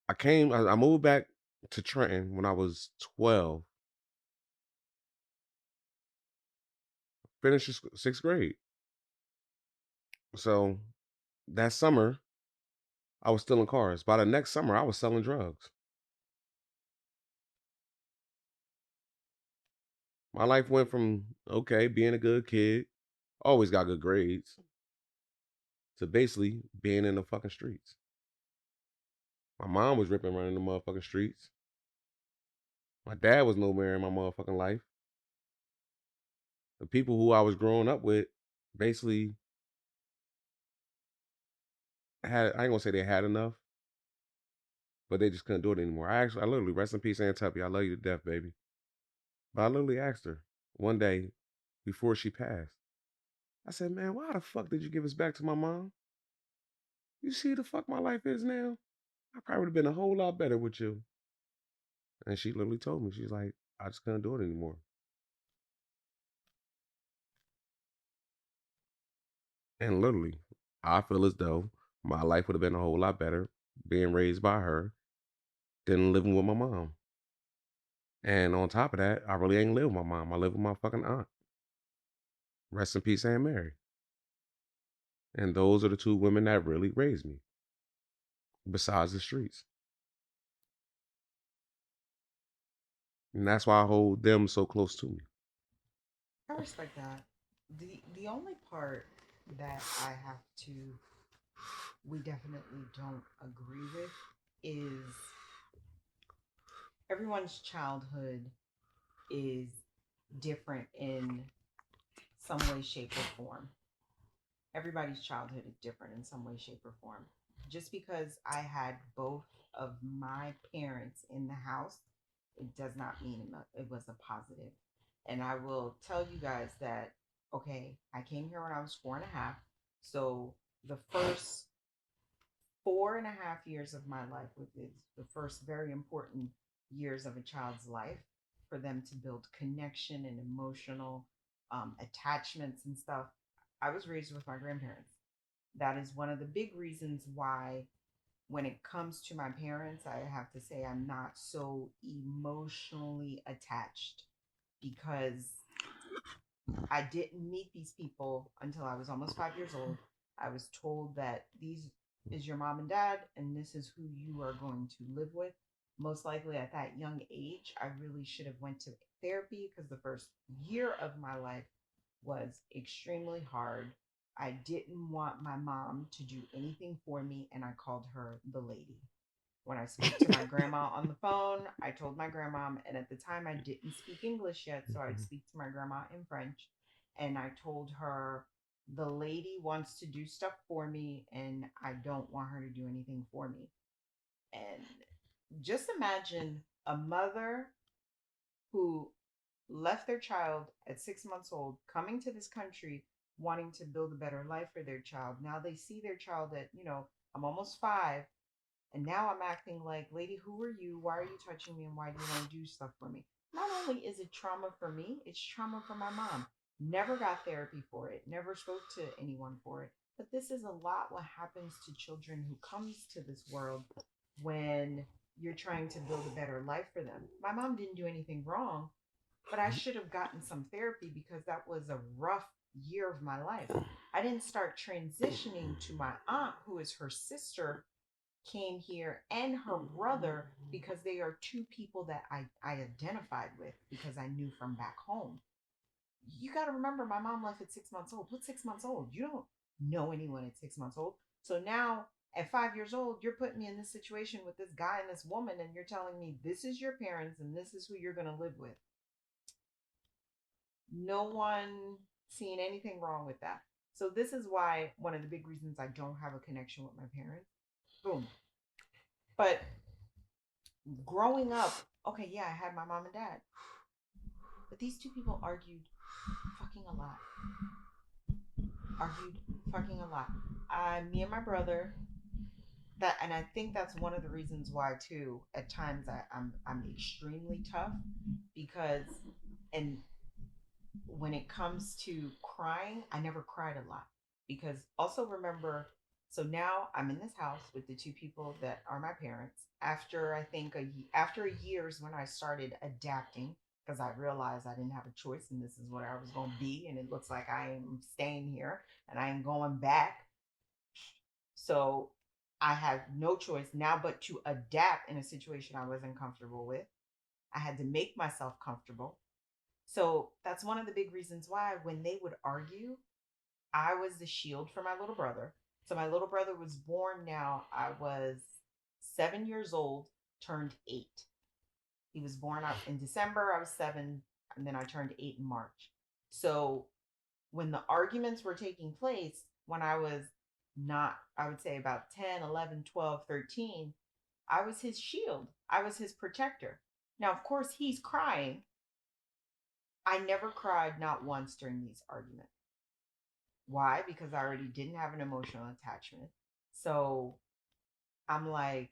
I moved back to Trenton when I was 12, finished sixth grade. So that summer, I was still in cars. By the next summer, I was selling drugs. My life went from, okay, being a good kid, always got good grades, to basically being in the fucking streets. My mom was ripping around in the motherfucking streets. My dad was nowhere in my motherfucking life. The people who I was growing up with basically I ain't gonna say they had enough, but they just couldn't do it anymore. I literally, rest in peace, Aunt Tuppy. I love you to death, baby. But I literally asked her one day before she passed. I said, man, why the fuck did you give us back to my mom? You see the fuck my life is now? I probably would have been a whole lot better with you. And she literally told me, she's like, I just couldn't do it anymore. And literally, I feel as though my life would have been a whole lot better being raised by her than living with my mom. And on top of that, I really ain't live with my mom. I live with my fucking aunt. Rest in peace, Aunt Mary. And those are the two women that really raised me, besides the streets. And that's why I hold them so close to me. I respect that. The only part that I have to we definitely don't agree with is everyone's childhood is different in some way, shape, or form. Everybody's childhood is different in some way, shape, or form. Just because I had both of my parents in the house, it does not mean it was a positive. And I will tell you guys that, okay, I came here when I was 4.5. So the first 4.5 years of my life, which is the first very important years of a child's life, for them to build connection and emotional attachments and stuff, I was raised with my grandparents. That is one of the big reasons why, when it comes to my parents, I have to say I'm not so emotionally attached, because I didn't meet these people until I was almost 5 years old. I was told that these is your mom and dad, and this is who you are going to live with. Most likely at that young age, I really should have went to therapy, because the first year of my life was extremely hard. I didn't want my mom to do anything for me, and I called her the lady. When I spoke to my grandma on the phone, I told my grandma, and at the time I didn't speak English yet, so I'd speak to my grandma in French. And I told her, the lady wants to do stuff for me, and I don't want her to do anything for me. And just imagine a mother who left their child at 6 months old, coming to this country, wanting to build a better life for their child. Now they see their child at, I'm almost 5, and now I'm acting like, lady, who are you? Why are you touching me? And why do you want to do stuff for me? Not only is it trauma for me, it's trauma for my mom. Never got therapy for it, never spoke to anyone for it. But this is a lot what happens to children who comes to this world when you're trying to build a better life for them. My mom didn't do anything wrong, but I should have gotten some therapy, because that was a rough year of my life. I didn't start transitioning to my aunt, who is her sister, came here, and her brother, because they are two people that I identified with, because I knew from back home. You got to remember, my mom left at 6 months old. What's 6 months old? You don't know anyone at 6 months old. So now at 5 years old, you're putting me in this situation with this guy and this woman, and you're telling me this is your parents and this is who you're going to live with. No one seeing anything wrong with that. So this is why, one of the big reasons I don't have a connection with my parents. Boom. But growing up, okay, yeah, I had my mom and dad, but these two people argued fucking a lot. Argued fucking a lot. Me and my brother. That, and I think that's one of the reasons why too. At times, I'm extremely tough, because, and when it comes to crying, I never cried a lot, because also remember, so now I'm in this house with the two people that are my parents. After, I think, after a year's, when I started adapting, because I realized I didn't have a choice and this is what I was going to be, and it looks like I am staying here and I am going back. So I have no choice now but to adapt in a situation I wasn't comfortable with. I had to make myself comfortable. So that's one of the big reasons why, when they would argue, I was the shield for my little brother. So my little brother was born, now I was 7 years old, turned 8. He was born out in December, I was 7, and then I turned 8 in March. So when the arguments were taking place, when I was not, I would say about 10, 11, 12, 13, I was his shield. I was his protector. Now, of course, he's crying. I never cried, not once, during these arguments. Why? Because I already didn't have an emotional attachment. So I'm like,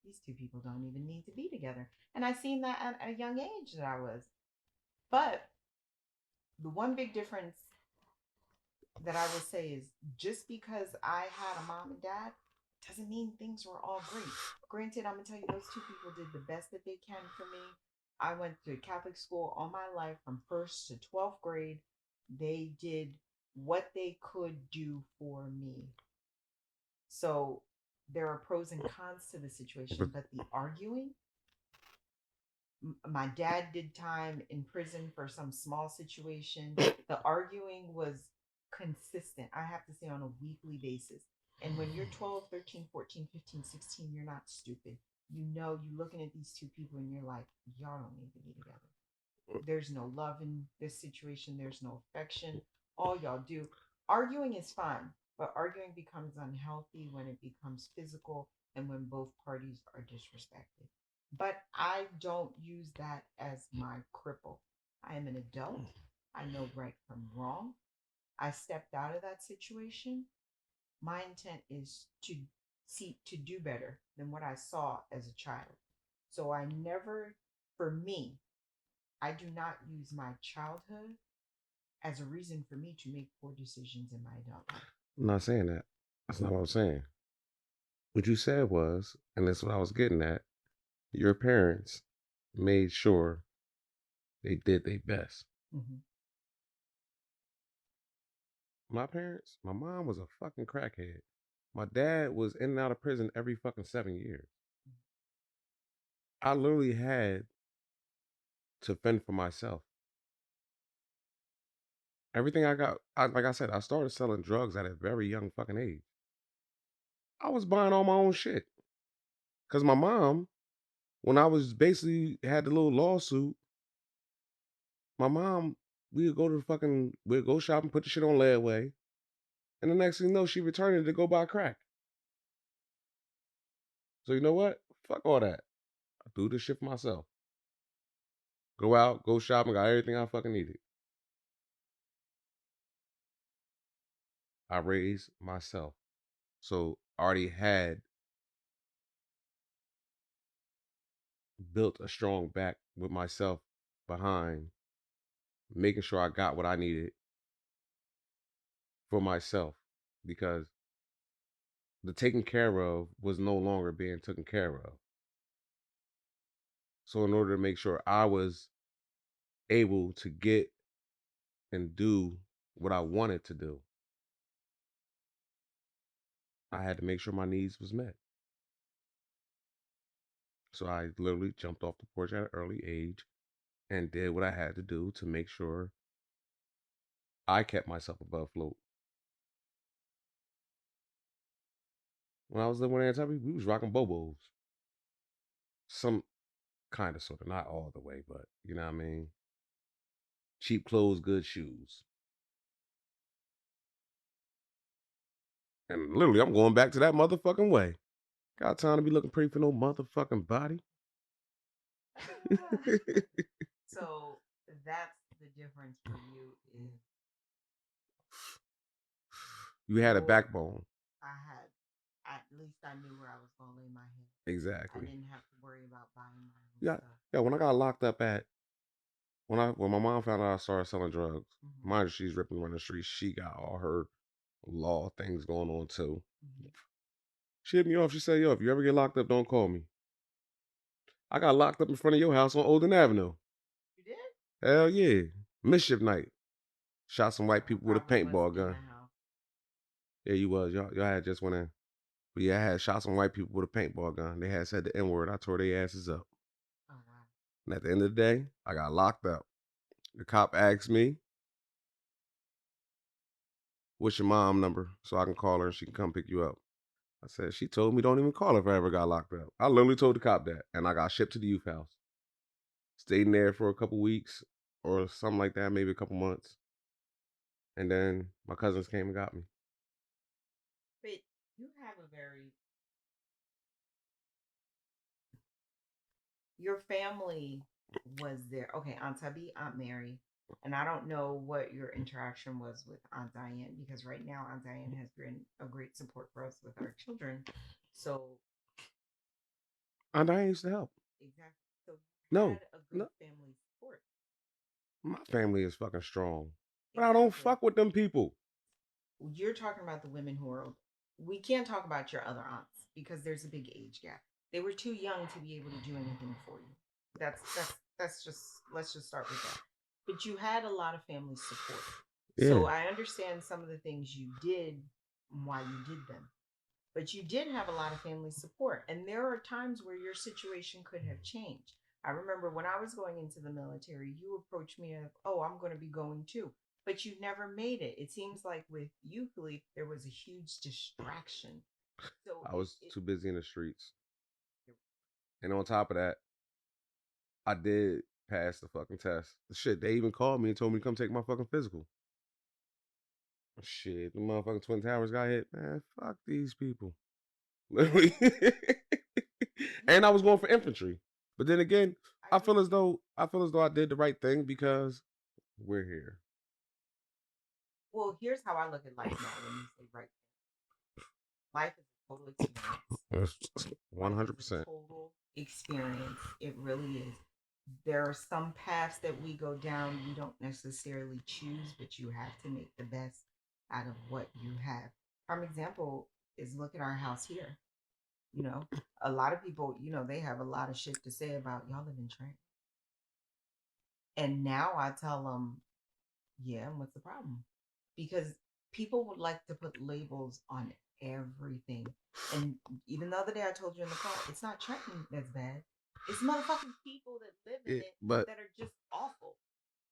these two people don't even need to be together. And I seen that at a young age that I was. But the one big difference that I would say is, just because I had a mom and dad doesn't mean things were all great. Granted, I'm gonna tell you, those two people did the best that they can for me. I went to Catholic school all my life from first to 12th grade. They did what they could do for me. So there are pros and cons to the situation, but the arguing, my dad did time in prison for some small situation. The arguing was consistent, I have to say, on a weekly basis. And when you're 12, 13, 14, 15, 16, you're not stupid. You're looking at these two people and you're like, y'all don't need to be together. There's no love in this situation, there's no affection. All y'all do. Arguing is fine, but arguing becomes unhealthy when it becomes physical and when both parties are disrespected. But I don't use that as my cripple. I am an adult. I know right from wrong. I stepped out of that situation. my intent is to seek to do better than what I saw as a child. So I never, for me, I do not use my childhood as a reason for me to make poor decisions in my adult life. I'm not saying that. That's not what I'm saying. What you said was, and that's what I was getting at, your parents made sure they did their best. Mm-hmm. My parents, my mom was a fucking crackhead. My dad was in and out of prison every fucking 7 years. I literally had to fend for myself. Everything I got, like I said, I started selling drugs at a very young fucking age. I was buying all my own shit. Because my mom, when I was basically had the little lawsuit, my mom, we'd go shopping, put the shit on layaway. And the next thing you know, she returned it to go buy crack. So you know what? Fuck all that. I do this shit for myself. Go out, go shopping, got everything I fucking needed. I raised myself. So I already had built a strong back with myself behind making sure I got what I needed for myself, because the taking care of was no longer being taken care of. So in order to make sure I was able to get and do what I wanted to do, I had to make sure my needs was met. So I literally jumped off the porch at an early age and did what I had to do to make sure I kept myself above float. When I was living in Antucky, we was rocking bobos. Some kind of, sort of, not all the way, but you know what I mean? Cheap clothes, good shoes. And literally, I'm going back to that motherfucking way. Got time to be looking pretty for no motherfucking body. So that's the difference for you is You had a your backbone. I had at least I knew where I was gonna lay my head. I Exactly. didn't have to worry about buying my own Yeah. stuff. Yeah, when I got locked up at when my mom found out I started selling drugs, Mm-hmm. mind you, she's ripping around the streets. She got all her law things going on too. Mm-hmm. She hit me off. She said, "Yo, if you ever get locked up, don't call me." I got locked up in front of your house on Olden Avenue. You did? Hell yeah. Mischief night. Shot some white I people with a probably paintball wasn't in gun. the house. Yeah, you was. Y'all had just went in. But yeah, I had shot some white people with a paintball gun. They had said the N-word. I tore their asses up. Oh wow. And at the end of the day, I got locked up. The cop asked me, "What's your mom number so I can call her and she can come pick you up?" I said, "She told me don't even call her if I ever got locked up." I literally told the cop that. And I got shipped to the youth house. Stayed in there for a couple weeks or something like that, maybe a couple months. And then my cousins came and got me. But you have a very your family was there. Okay, Aunt Tubby, Aunt Mary, and I don't know what your interaction was with Aunt Diane because right now Aunt Diane has been a great support for us with our children. So And I used to help. exactly. So you No, had a good no, family support. my family is fucking strong. But I don't Exactly. fuck with them people. You're talking about the women who are we can't talk about your other aunts because there's a big age gap. They were too young to be able to do anything for you. That's just let's just start with that. But you had a lot of family support. Yeah. So I understand some of the things you did and why you did them. But you did have a lot of family support. And there are times where your situation could have changed. I remember when I was going into the military, you approached me of, oh, I'm going to be going too. But you never made it. It seems like with you, Kalief, there was a huge distraction. So I was too busy in the streets. And on top of that, I did pass the fucking test. Shit, they even called me and told me to come take my fucking physical. Shit, the motherfucking Twin Towers got hit. Man, fuck these people. Literally. And I was going for infantry. But then again, I get you. I feel as though I did the right thing because we're here. Well, here's how I look at life now when you say right. Life is a total experience. Life is a 100%. total experience. It really is. There are some paths that we go down you don't necessarily choose, but you have to make the best out of what you have. Prime example is look at our house here. You know, a lot of people, they have a lot of shit to say about y'all live in Trent. And now I tell them, yeah, what's the problem? Because people would like to put labels on everything. And even the other day I told you in the car, it's not Trenton that's bad. It's motherfucking people that live in it But that are just awful.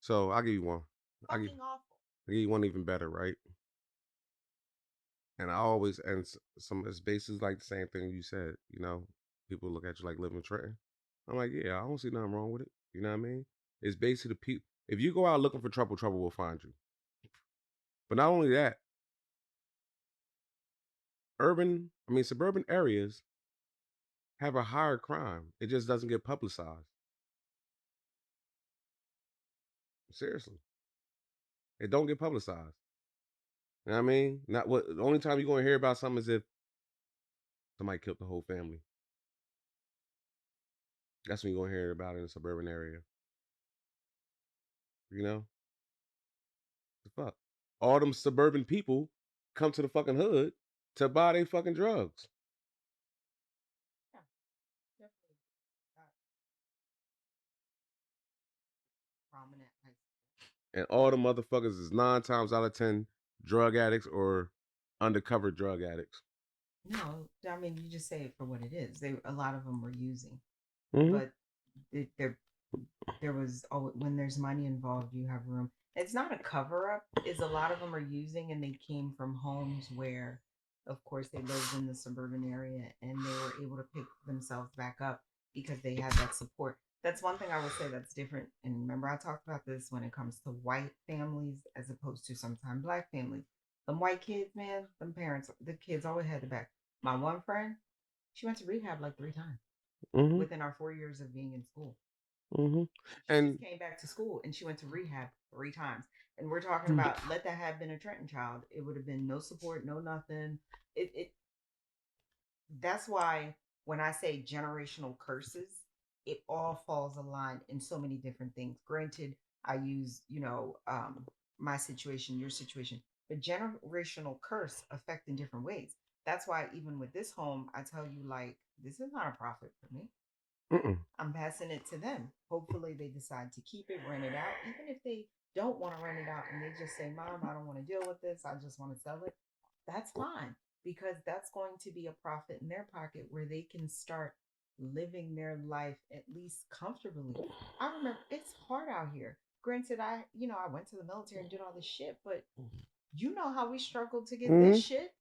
so I'll give you one. Fucking awful. I'll give you one even better, right? And I always and some it's basically like the same thing you said. People look at you like living in Trenton. I'm like, yeah, I don't see nothing wrong with it. You know what I mean? It's basically the people. If you go out looking for trouble, trouble will find you. But not only that, suburban areas have a higher crime. It just doesn't get publicized. Seriously, it don't get publicized. You know what I mean? Not what. The only time you're gonna hear about something is if somebody killed the whole family. That's when you're gonna hear about it in a suburban area. You know, the fuck. All them suburban people come to the fucking hood to buy their fucking drugs. Yeah, definitely not prominent high school. And all the motherfuckers is 9 times out of 10 drug addicts or undercover drug addicts. No, I mean you just say it for what it is. A lot of them were using, Mm-hmm. but there was when there's money involved, you have room. It's not a cover up. Is a lot of them are using, and they came from homes where, of course, they lived in the suburban area, and they were able to pick themselves back up because they had that support. That's one thing I would say that's different. And remember, I talked about this when it comes to white families as opposed to sometimes black families. Them white kids, man, them parents, the kids always had the back. My one friend, she went to rehab like 3 times within our 4 years of being in school. Mm-hmm. She just came back to school and she went to rehab 3 times. And we're talking about let that have been a Trenton child. It would have been no support, no nothing. It that's why when I say generational curses, it all falls aligned in so many different things. Granted, I use, my situation, your situation, but generational curse affect in different ways. That's why even with this home, I tell you like this is not a profit for me. I'm passing it to them. Hopefully, they decide to keep it, rent it out. Even if they don't want to rent it out and they just say, Mom, I don't want to deal with this, I just want to sell it, that's fine because that's going to be a profit in their pocket where they can start living their life at least comfortably. I remember it's hard out here. Granted, I went to the military and did all this shit, but you know how we struggled to get this shit.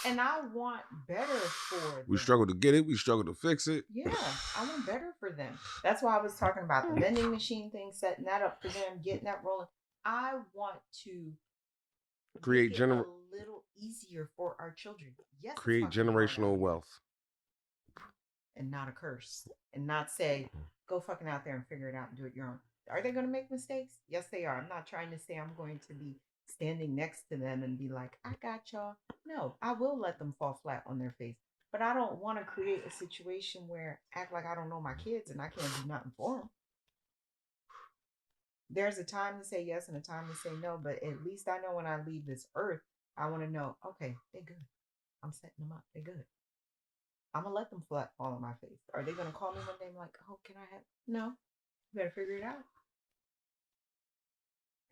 And I want better for them. We struggle to get it. We struggle to fix it. Yeah, I want better for them. That's why I was talking about the vending machine thing, setting that up for them, getting that rolling. I want to create a little easier for our children. Yes, create generational wealth. And not a curse. And not say, go fucking out there and figure it out and do it your own. Are they going to make mistakes? Yes, they are. I'm not trying to say I'm going to be standing next to them and be like, I got y'all. No, I will let them fall flat on their face. But I don't want to create a situation where act like I don't know my kids and I can't do nothing for them. There's a time to say yes and a time to say no, but at least I know when I leave this earth, I want to know, okay, they're good. I'm setting them up. They're good. I'm gonna let them flat fall on my face. Are they gonna call me one day and like, oh, can I have? No, you better figure it out.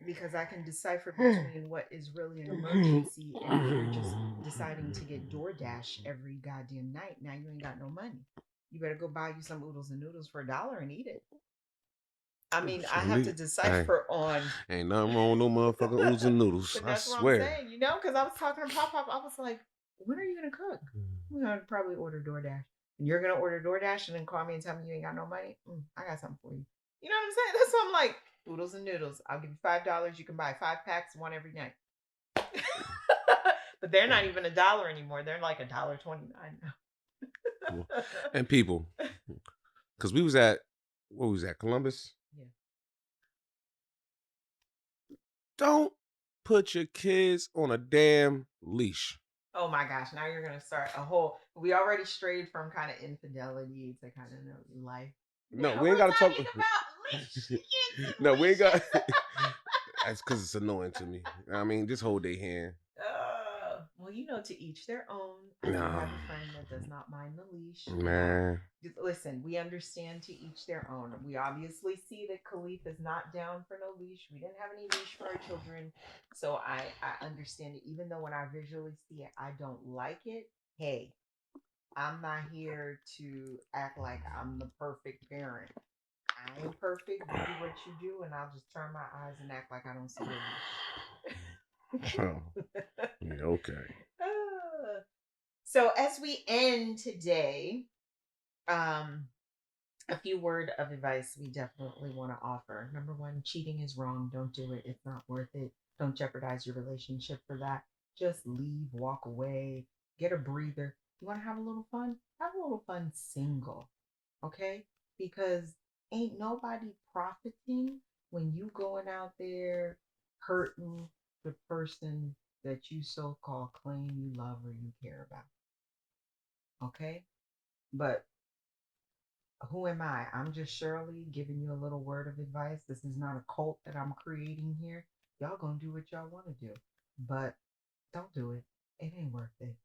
Because I can decipher between what is really an emergency and if you're just deciding to get DoorDash every goddamn night. Now you ain't got no money. You better go buy you some oodles and noodles for $1 and eat it. I mean, I have to decipher on. Ain't nothing wrong with no motherfucking oodles and noodles. But that's what I'm saying, because I was talking to Pop. I was like, when are you gonna cook? We're gonna probably order DoorDash. And you're gonna order DoorDash and then call me and tell me you ain't got no money. I got something for you. You know what I'm saying? That's what I'm like. Oodles and noodles. I'll give you $5. You can buy 5 packs, one every night. But they're not even $1 anymore. They're like $1.29 now. And people, because we was at Columbus. Yeah. Don't put your kids on a damn leash. Oh my gosh, now you're gonna start a whole we already strayed from kind of infidelity to kind of life. No, Now we ain't we're got to talk. talking about leash. No, we ain't got. That's because it's annoying to me. I mean, just hold their hand. Well, to each their own. I do No, have a friend that does not mind the leash. man. Listen, we understand to each their own. We obviously see that Kalief is not down for no leash. We didn't have any leash for our children. So I understand it. Even though when I visually see it, I don't like it. Hey, I'm not here to act like I'm the perfect parent. I ain't perfect. You do what you do, and I'll just turn my eyes and act like I don't see the leash. Oh, okay. So as we end today, a few word of advice we definitely want to offer. Number one, cheating is wrong. Don't do it. It's not worth it. Don't jeopardize your relationship for that. Just leave, walk away, get a breather. You want to have a little fun? Have a little fun single. Okay? Because ain't nobody profiting when you going out there hurting the person that you so-called claim you love or you care about. Okay? But who am I? I'm just Shirley giving you a little word of advice. This is not a cult that I'm creating here. Y'all gonna do what y'all want to do, but don't do it. It ain't worth it.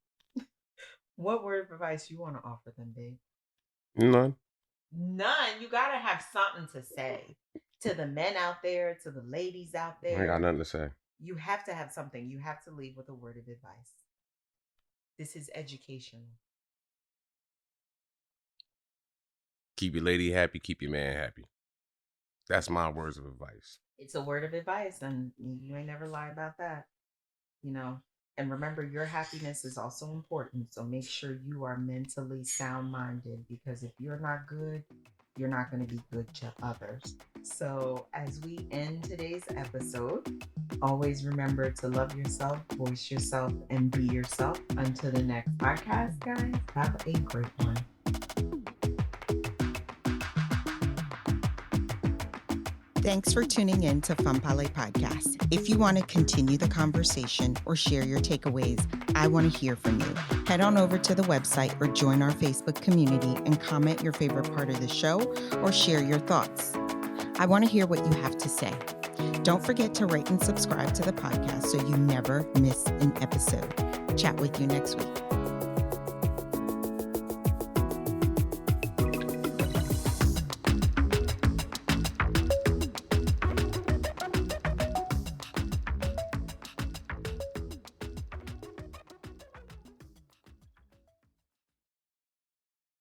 What word of advice you want to offer them, babe? None. None. You gotta have something to say to the men out there, to the ladies out there. I got nothing to say. You have to have something. You have to leave with a word of advice. This is educational. Keep your lady happy, keep your man happy. That's my words of advice. It's a word of advice, and you ain't never lie about that. And remember, your happiness is also important. So make sure you are mentally sound-minded, because if you're not good, you're not going to be good to others. So as we end today's episode, always remember to love yourself, voice yourself, and be yourself. Until the next podcast, guys, have a great one. Thanks for tuning in to Fanpale Podcast. If you want to continue the conversation or share your takeaways, I want to hear from you. Head on over to the website or join our Facebook community and comment your favorite part of the show or share your thoughts. I want to hear what you have to say. Don't forget to rate and subscribe to the podcast so you never miss an episode. Chat with you next week.